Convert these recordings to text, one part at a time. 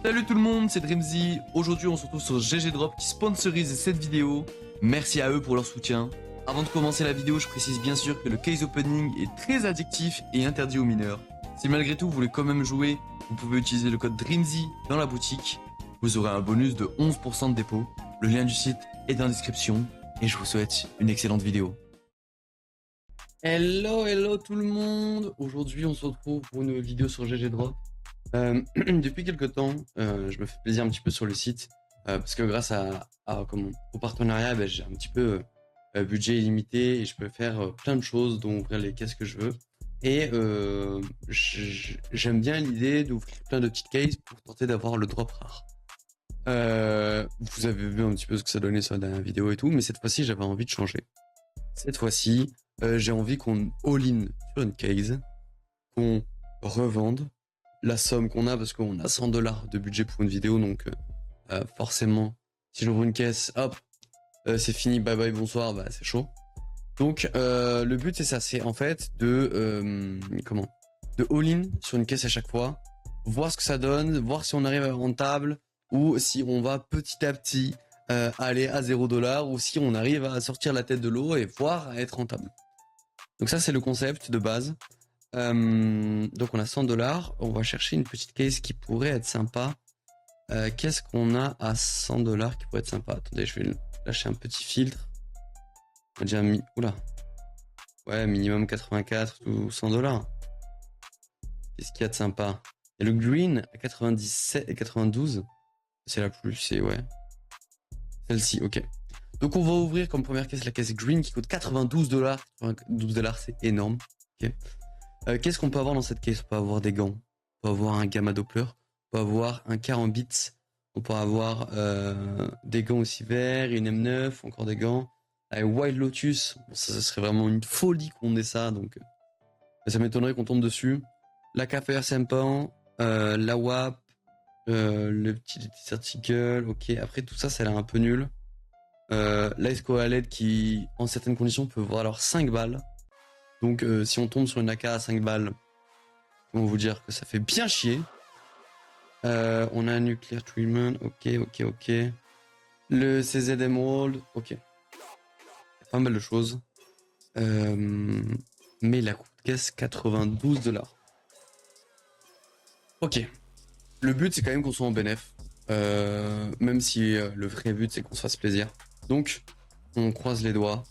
Salut tout le monde, c'est Dreamzy. Aujourd'hui on se retrouve sur GG Drop qui sponsorise cette vidéo. Merci à eux pour leur soutien. Avant de commencer la vidéo, je précise bien sûr que le case opening est très addictif et interdit aux mineurs. Si malgré tout vous voulez quand même jouer, vous pouvez utiliser le code Dreamzy dans la boutique. Vous aurez un bonus de 11% de dépôt. Le lien du site est dans la description et je vous souhaite une excellente vidéo. Hello tout le monde. Aujourd'hui on se retrouve pour une vidéo sur GG Drop. Depuis quelques temps, je me fais plaisir un petit peu sur le site parce que grâce au partenariat, j'ai un petit peu budget illimité et je peux faire plein de choses, dont ouvrir les caisses que je veux. Et j'aime bien l'idée d'ouvrir plein de petites cases pour tenter d'avoir le drop rare. Vous avez vu un petit peu ce que ça donnait sur la dernière vidéo et tout, mais cette fois-ci j'avais envie de changer. Cette fois-ci, j'ai envie qu'on all-in sur une case, qu'on revende la somme qu'on a parce qu'on a $100 de budget pour une vidéo, donc forcément si j'ouvre une caisse, hop, c'est fini, bye bye, bonsoir, bah c'est chaud. Donc le but c'est ça, c'est en fait de all-in sur une caisse à chaque fois, voir ce que ça donne, voir si on arrive à rentable ou si on va petit à petit aller à $0 ou si on arrive à sortir la tête de l'eau et voir à être rentable. Donc ça c'est le concept de base. Donc on a $100, on va chercher une petite case qui pourrait être sympa. Qu'est-ce qu'on a à $100 qui pourrait être sympa? Attendez, je vais lâcher un petit filtre. On a déjà mis... Oula. Ouais, minimum 84 ou $100. Qu'est-ce qu'il y a de sympa? Il y a le green à 97 et 92. C'est la plus, c'est ouais. Celle-ci, ok. Donc on va ouvrir comme première caisse la caisse green qui coûte $92. $92 c'est énorme. Ok. Qu'est-ce qu'on peut avoir dans cette case? On peut avoir des gants, on peut avoir un gamma doppler, on peut avoir un carambit, on peut avoir des gants aussi verts, une M9, encore des gants, un Wild Lotus, bon, ça serait vraiment une folie qu'on ait ça, donc ça m'étonnerait qu'on tombe dessus. La KFR Sempan, la WAP, le petit article, ok, après tout ça, ça a l'air un peu nul. L'Ice LED qui, en certaines conditions, peut valoir 5 balles. Donc si on tombe sur une AK à 5 balles, comment vous dire que ça fait bien chier. On a un Nuclear Treatment, ok. Le CZ Emerald, ok. Pas mal de choses. Mais la coûte caisse $92. Ok. Le but c'est quand même qu'on soit en bénéf. Même si le vrai but c'est qu'on se fasse plaisir. Donc on croise les doigts.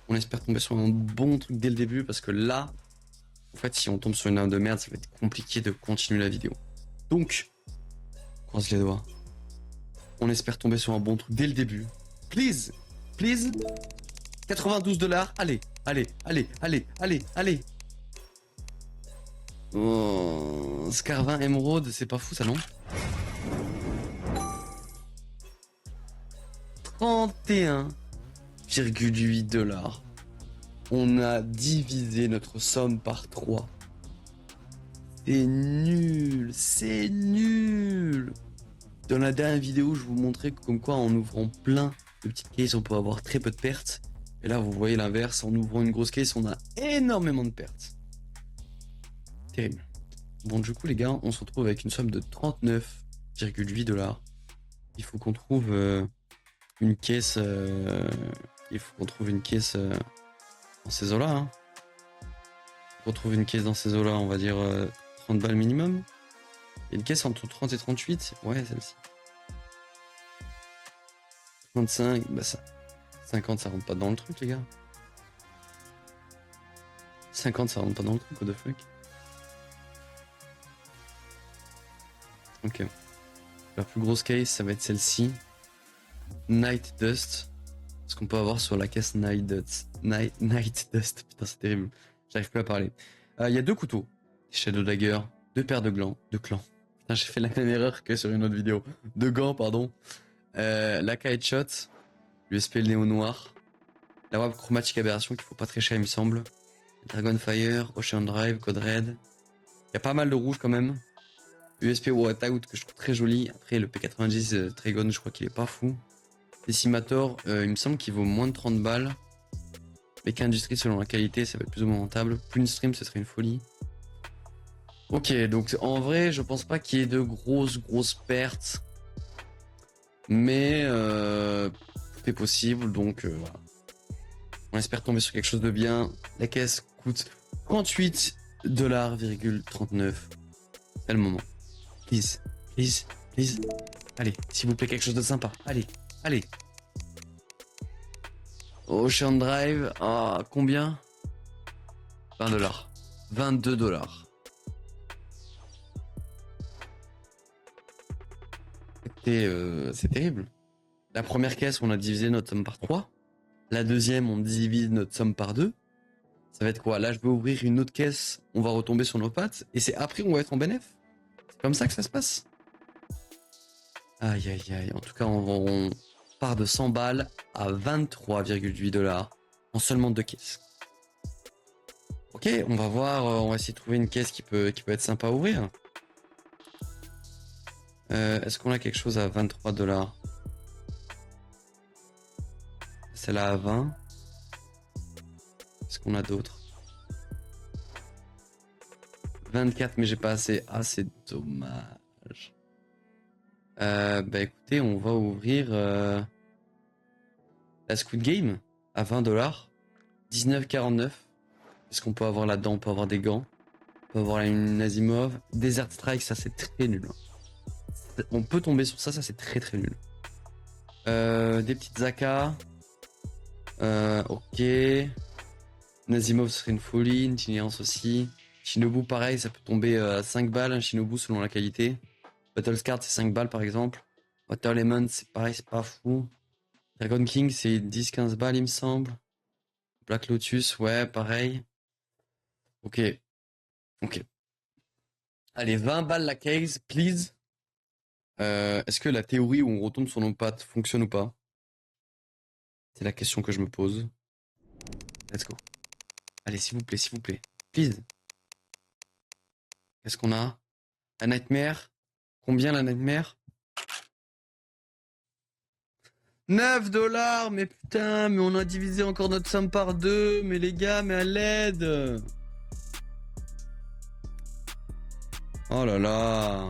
On espère tomber sur un bon truc dès le début parce que là, en fait, si on tombe sur une arme de merde, ça va être compliqué de continuer la vidéo. Donc, on croise les doigts. On espère tomber sur un bon truc dès le début. Please. $92. Allez. Oh, Scarvin Emerald, c'est pas fou ça, non? 31,8$. On a divisé notre somme par 3. C'est nul. Dans la dernière vidéo, je vous montrais que comme quoi en ouvrant plein de petites cases, on peut avoir très peu de pertes. Et là, vous voyez l'inverse, en ouvrant une grosse case, on a énormément de pertes. Terrible. Bon, du coup, les gars, on se retrouve avec une somme de $39,8. Il faut qu'on trouve une caisse... dans ces eaux-là, hein. Pour trouver une caisse dans ces eaux-là, on va dire 30 balles minimum. Il y a une caisse entre 30 et 38. Ouais, celle-ci. 35, bah ça. 50, ça rentre pas dans le truc, les gars. 50, ça rentre pas dans le truc, what the fuck. Ok. La plus grosse case, ça va être celle-ci. Night Dust. Ce qu'on peut avoir sur la caisse Night Dust. Putain, c'est terrible. J'arrive plus à parler. Il y a 2 couteaux. Shadow Dagger. 2 paires de clans. Putain, j'ai fait la même erreur que sur une autre vidéo. 2 gants, pardon. La Headshot. L'USP le néo noir. La WAP chromatique aberration qui faut pas très cher, il me semble. Dragonfire. Ocean Drive. Code Red. Il y a pas mal de rouge quand même. USP Whiteout que je trouve très joli. Après, le P90 Dragon, je crois qu'il est pas fou. Decimator, il me semble qu'il vaut moins de 30 balles. Mais qu'Industrie, selon la qualité, ça va être plus ou moins rentable. Plus une stream, ce serait une folie. Ok, donc en vrai, je pense pas qu'il y ait de grosses pertes. Mais tout est possible, donc voilà. On espère tomber sur quelque chose de bien. La caisse coûte 38,39 $. C'est le moment. Please, please, please. Allez, s'il vous plaît, quelque chose de sympa. Allez, allez. Ocean Drive, ah, combien? 20 $. 22 $. C'est terrible. La première caisse, on a divisé notre somme par 3. La deuxième, on divise notre somme par 2. Ça va être quoi? Là, je vais ouvrir une autre caisse, on va retomber sur nos pattes, et c'est après on va être en bénéf. C'est comme ça que ça se passe. Aïe, aïe, aïe. En tout cas, on part de 100 balles à 23,8 $ en seulement 2 caisses. Ok, on va voir, on va essayer de trouver une caisse qui peut être sympa à ouvrir. Est-ce qu'on a quelque chose à 23 $? Celle-là à 20. Est-ce qu'on a d'autres? 24, mais j'ai pas assez. Ah, c'est dommage. Bah écoutez, on va ouvrir la Squid Game à 20 $. 19,49. Qu'est-ce qu'on peut avoir là-dedans? On peut avoir des gants. On peut avoir une Asimov. Desert Strike, ça c'est très nul. On peut tomber sur ça, ça c'est très nul. Des petites AK. Ok. Nasimov serait une folie, une itinérance aussi. Shinobu pareil, ça peut tomber à 5 balles, un Shinobu selon la qualité. Battlescard c'est 5 balles par exemple. Water Lemon c'est pareil, c'est pas fou. Dragon King c'est 10-15 balles il me semble. Black Lotus, ouais pareil. Ok. Allez, 20 balles la case, please. Est-ce que la théorie où on retombe sur nos pattes fonctionne ou pas? C'est la question que je me pose. Let's go. Allez, s'il vous plaît. Please. Qu'est-ce qu'on a? La Nightmare. Combien la Nightmare? 9 $. Mais putain, mais on a divisé encore notre somme par 2. Mais les gars, mais à l'aide. Oh là là.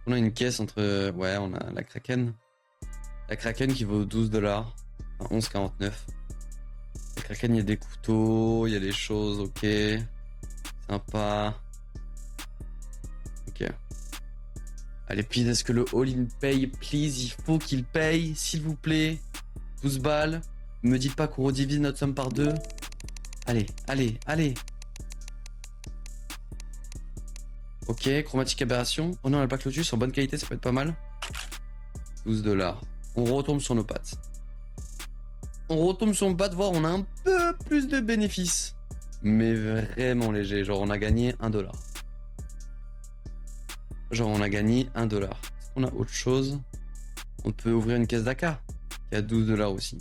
On a une caisse entre... Ouais, on a la Kraken. La Kraken qui vaut 12 $. Enfin, 11,49. La Kraken, il y a des couteaux, il y a des choses, ok. Sympa. Ok. Allez, please, est-ce que le all-in paye? Please, il faut qu'il paye, s'il vous plaît. 12 balles. Ne me dites pas qu'on redivise notre somme par 2. Allez. Ok, chromatique aberration. Oh non, la Black Lotus en bonne qualité, ça peut être pas mal. 12 $. On retombe sur nos pattes. Voir on a un peu plus de bénéfices. Mais vraiment léger. Genre, on a gagné 1 $. Est-ce qu'on a autre chose? On peut ouvrir une caisse d'AK qui a 12 $ aussi.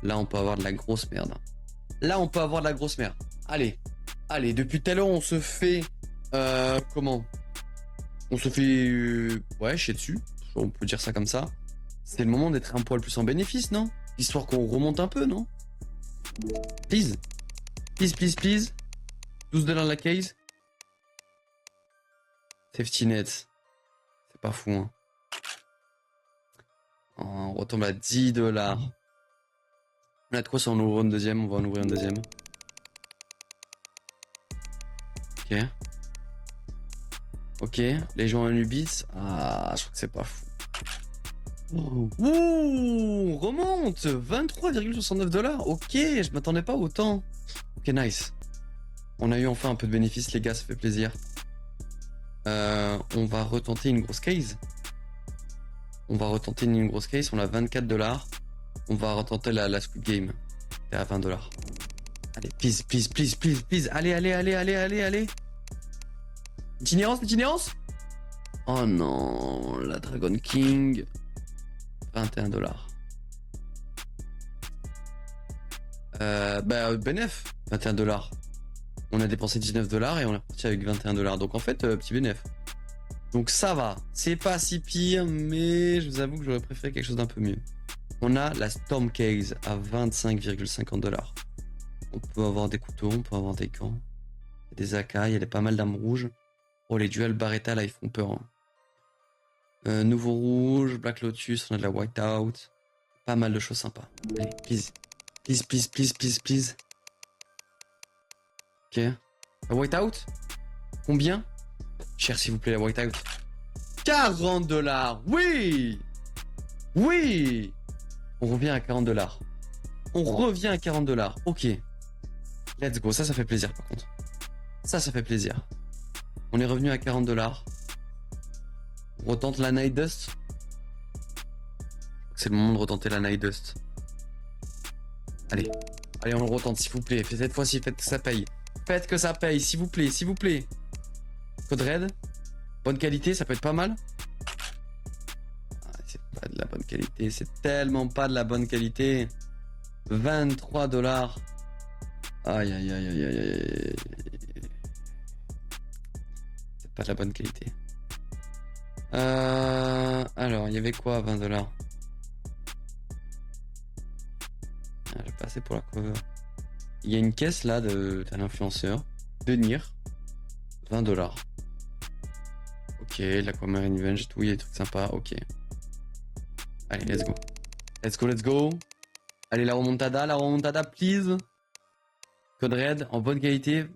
Là, on peut avoir de la grosse merde. Allez, depuis tout à l'heure, on se fait... comment? On se fait... ouais, chier dessus. On peut dire ça comme ça. C'est le moment d'être un poil plus en bénéfice, non? Histoire qu'on remonte un peu, non? Please. 12 $ la case. Safety net. C'est pas fou, hein. On retombe à 10 $. On a de quoi si on ouvre une deuxième? On va en ouvrir une deuxième. Ok. Légion Anubis. Ah, je crois que c'est pas fou. Ouh, on remonte 23,69 $. Ok, je m'attendais pas autant. Ok, nice. On a eu enfin un peu de bénéfices, les gars, ça fait plaisir. On va retenter une grosse case. On a 24 $. On va retenter la Squid Game. C'est à 20 $. Allez, please. Allez. Itinérance. Oh non, la Dragon King. 21 $. Bénéf. 21 $. On a dépensé 19 $ et on est reparti avec 21 $. Donc en fait, petit bénéf. Donc ça va. C'est pas si pire, mais je vous avoue que j'aurais préféré quelque chose d'un peu mieux. On a la Storm Case à 25,50 $. On peut avoir des couteaux, on peut avoir des gants. Il y a des AK, il y a pas mal d'armes rouges. Oh, les duels Barretta, là, ils font peur. Nouveau rouge, Black Lotus, on a de la Whiteout. Pas mal de choses sympas. Allez, please. Please, please, please, please, please. Ok. La Whiteout? Combien? Cher, s'il vous plaît, la Whiteout. 40 $. Oui! Oui! On revient à 40 $. On revient à 40 $. Ok. Let's go. Ça fait plaisir, par contre. Ça fait plaisir. On est revenu à 40 $. On retente la Night Dust. C'est le moment de retenter la Night Dust. Allez. Allez, on le retente, s'il vous plaît. Cette fois-ci, faites que ça paye. Faites que ça paye, s'il vous plaît, s'il vous plaît. Code Red. Bonne qualité, ça peut être pas mal. Ah, c'est pas de la bonne qualité. C'est tellement pas de la bonne qualité. 23 $. Aïe, aïe, aïe, aïe, aïe, aïe. C'est pas de la bonne qualité. Alors, il y avait quoi à 20 $? Ah, j'ai passé pour la cover. Il y a une caisse là d'un influenceur. De Nier. 20 $. Ok, l'Aquamarine Revenge, tout, il y a des trucs sympas, ok. Allez, let's go. Let's go, let's go. Allez, la remontada, please. Code Red, en bonne qualité.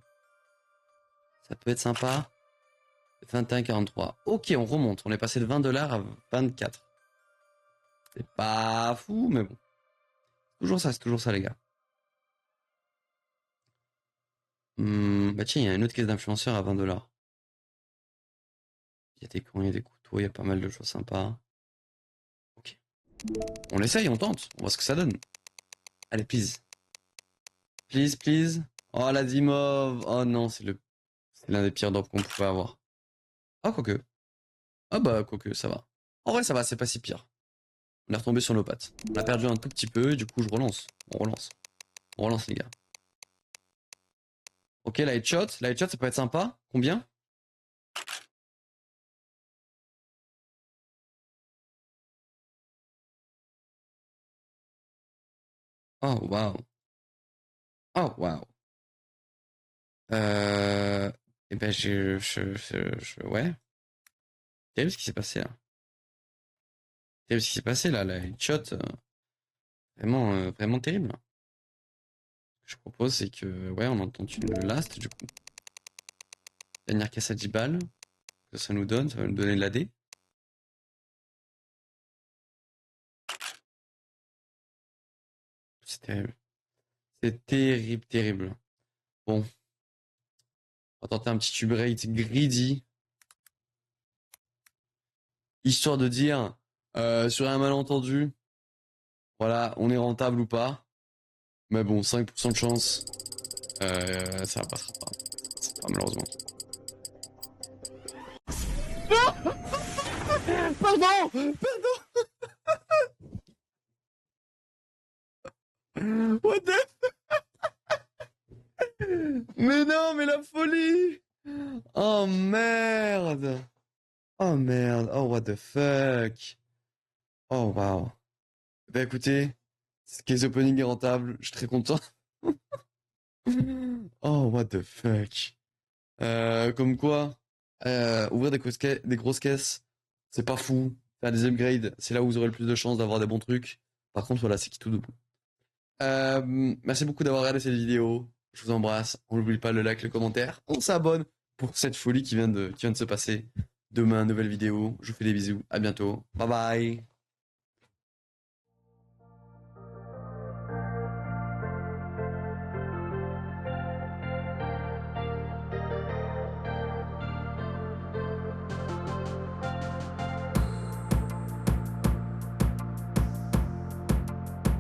Ça peut être sympa. 21,43. Ok, on remonte. On est passé de 20 $ à 24. C'est pas fou, mais bon. C'est toujours ça, les gars. Bah tiens, il y a une autre caisse d'influenceurs à 20 $. Il y a des coins, il y a des couteaux, il y a pas mal de choses sympas. Ok. On l'essaye, on tente. On voit ce que ça donne. Allez, please. Please, please. Oh, la Dimov. Oh non, c'est l'un des pires drops qu'on pouvait avoir. Ah, quoique. Ah bah, quoique, ça va. En vrai, ça va, c'est pas si pire. On est retombé sur nos pattes. On a perdu un tout petit peu, du coup, je relance. On relance. On relance, les gars. Ok, la headshot. La headshot, ça peut être sympa. Combien? Oh, waouh. Oh, waouh. Eh ben, ouais. Terrible ce qui s'est passé là. Terrible ce qui s'est passé là. La headshot, vraiment, vraiment terrible. Ce que je propose, c'est que, ouais, on entend une last, du coup. Dernière caisse à 10 balles. Que ça nous donne, ça va nous donner de l'AD. C'est terrible. C'est terrible, terrible. Bon. On va tenter un petit tube rate greedy. Histoire de dire, sur un malentendu, voilà, on est rentable ou pas. Mais bon, 5% de chance, ça passera pas. C'est pas malheureusement. Pardon! Pardon! What the... Mais non, mais la folie! Oh merde! Oh merde! Oh what the fuck! Oh wow! Bah écoutez, case opening est rentable, je suis très content. Oh what the fuck! Comme quoi, ouvrir des grosses caisses, c'est pas fou. Faire des upgrades, c'est là où vous aurez le plus de chances d'avoir des bons trucs. Par contre, voilà, c'est qui tout double. Merci beaucoup d'avoir regardé cette vidéo. Je vous embrasse. On n'oublie pas le like, le commentaire. On s'abonne pour cette folie qui vient de se passer. Demain, nouvelle vidéo. Je vous fais des bisous. À bientôt. Bye bye.